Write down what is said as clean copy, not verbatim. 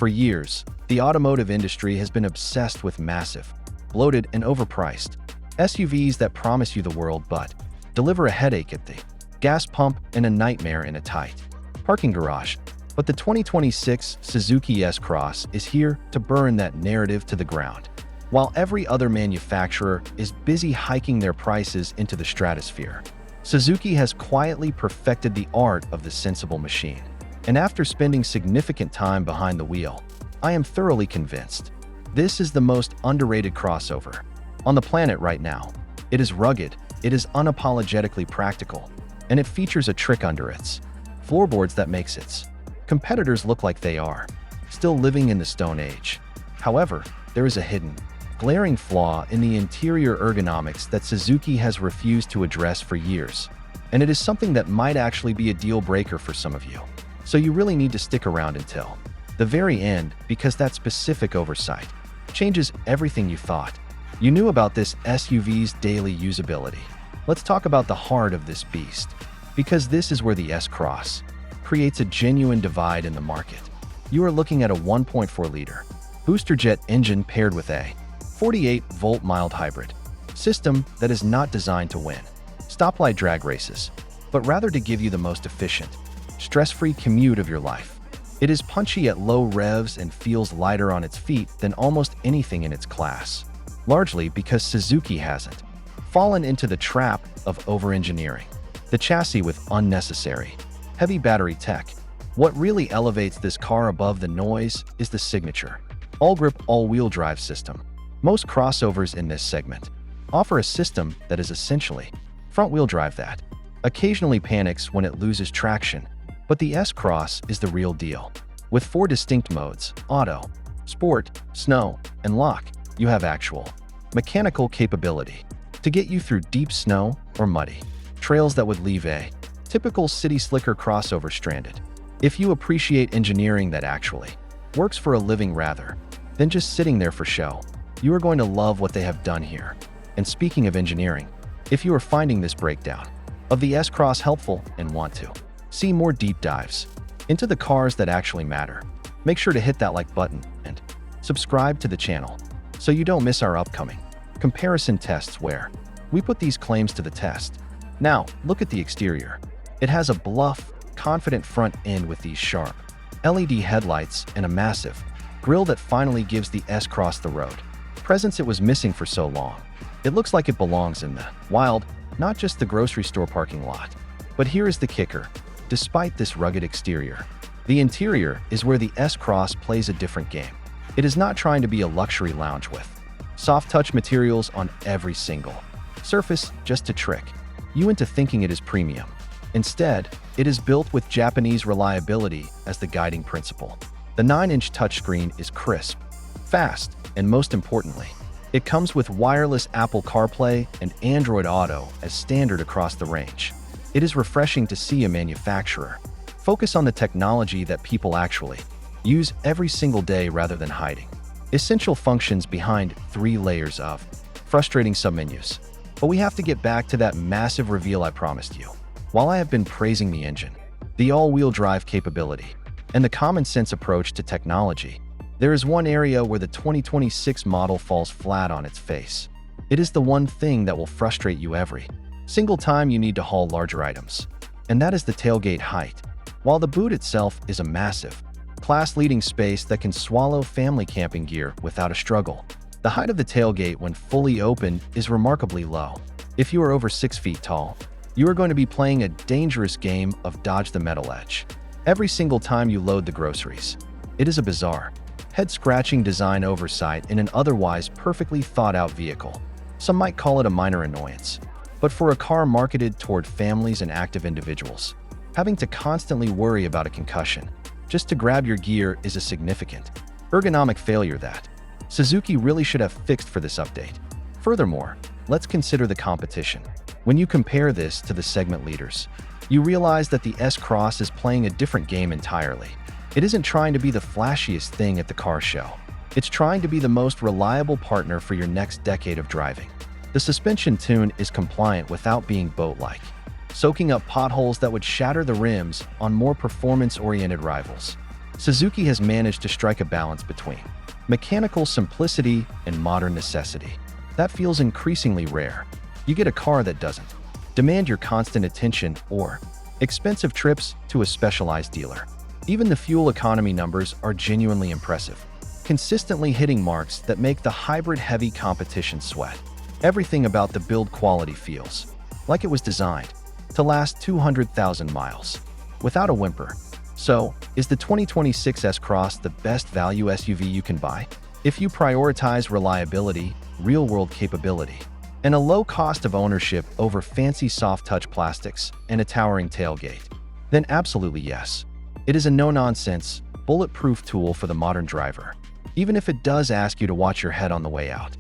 For years, the automotive industry has been obsessed with massive, bloated, and overpriced SUVs that promise you the world but deliver a headache at the gas pump and a nightmare in a tight parking garage. But the 2026 Suzuki S-Cross is here to burn that narrative to the ground. While every other manufacturer is busy hiking their prices into the stratosphere, Suzuki has quietly perfected the art of the sensible machine. And after spending significant time behind the wheel, I am thoroughly convinced this is the most underrated crossover on the planet right now. It is rugged, it is unapologetically practical, and it features a trick under its floorboards that makes its competitors look like they are still living in the Stone Age. However, there is a hidden, glaring flaw in the interior ergonomics that Suzuki has refused to address for years, and it is something that might actually be a deal breaker for some of you. So you really need to stick around until the very end, because that specific oversight changes everything you thought you knew about this SUV's daily usability. Let's talk about the heart of this beast, because this is where the S-Cross creates a genuine divide in the market. You are looking at a 1.4-liter booster jet engine paired with a 48-volt mild hybrid system that is not designed to win stoplight drag races, but rather to give you the most efficient, stress-free commute of your life. It is punchy at low revs and feels lighter on its feet than almost anything in its class, largely because Suzuki hasn't fallen into the trap of over-engineering the chassis with unnecessary, heavy battery tech. What really elevates this car above the noise is the signature AllGrip all-wheel drive system. Most crossovers in this segment offer a system that is essentially front-wheel drive that occasionally panics when it loses traction, but the S-Cross is the real deal. With 4 distinct modes: Auto, Sport, Snow, and Lock, you have actual mechanical capability to get you through deep snow or muddy trails that would leave a typical city slicker crossover stranded. If you appreciate engineering that actually works for a living rather than just sitting there for show, you are going to love what they have done here. And speaking of engineering, if you are finding this breakdown of the S-Cross helpful and want to see more deep dives into the cars that actually matter, make sure to hit that like button and subscribe to the channel so you don't miss our upcoming comparison tests where we put these claims to the test. Now, look at the exterior. It has a bluff, confident front end with these sharp LED headlights and a massive grille that finally gives the S-Cross the road presence it was missing for so long. It looks like it belongs in the wild, not just the grocery store parking lot. But here is the kicker. Despite this rugged exterior, the interior is where the S-Cross plays a different game. It is not trying to be a luxury lounge with soft touch materials on every single surface just to trick you into thinking it is premium. Instead, it is built with Japanese reliability as the guiding principle. The 9-inch touchscreen is crisp, fast, and most importantly, it comes with wireless Apple CarPlay and Android Auto as standard across the range. It is refreshing to see a manufacturer focus on the technology that people actually use every single day rather than hiding essential functions behind 3 layers of frustrating submenus. But we have to get back to that massive reveal I promised you. While I have been praising the engine, the all-wheel drive capability, and the common-sense approach to technology, there is one area where the 2026 model falls flat on its face. It is the one thing that will frustrate you every single time you need to haul larger items, and that is the tailgate height. While the boot itself is a massive, class-leading space that can swallow family camping gear without a struggle, the height of the tailgate when fully open is remarkably low. If you are over 6 feet tall, you are going to be playing a dangerous game of dodge the metal edge every single time you load the groceries. It is a bizarre, head-scratching design oversight in an otherwise perfectly thought-out vehicle. Some might call it a minor annoyance, but for a car marketed toward families and active individuals, having to constantly worry about a concussion just to grab your gear is a significant ergonomic failure that Suzuki really should have fixed for this update. Furthermore, let's consider the competition. When you compare this to the segment leaders, you realize that the S-Cross is playing a different game entirely. It isn't trying to be the flashiest thing at the car show. It's trying to be the most reliable partner for your next decade of driving. The suspension tune is compliant without being boat-like, soaking up potholes that would shatter the rims on more performance-oriented rivals. Suzuki has managed to strike a balance between mechanical simplicity and modern necessity. That feels increasingly rare. You get a car that doesn't demand your constant attention or expensive trips to a specialized dealer. Even the fuel economy numbers are genuinely impressive, consistently hitting marks that make the hybrid-heavy competition sweat. Everything about the build quality feels like it was designed to last 200,000 miles without a whimper. So, is the 2026 S-Cross the best value SUV you can buy? If you prioritize reliability, real-world capability, and a low cost of ownership over fancy soft-touch plastics and a towering tailgate, then absolutely yes. It is a no-nonsense, bulletproof tool for the modern driver, even if it does ask you to watch your head on the way out.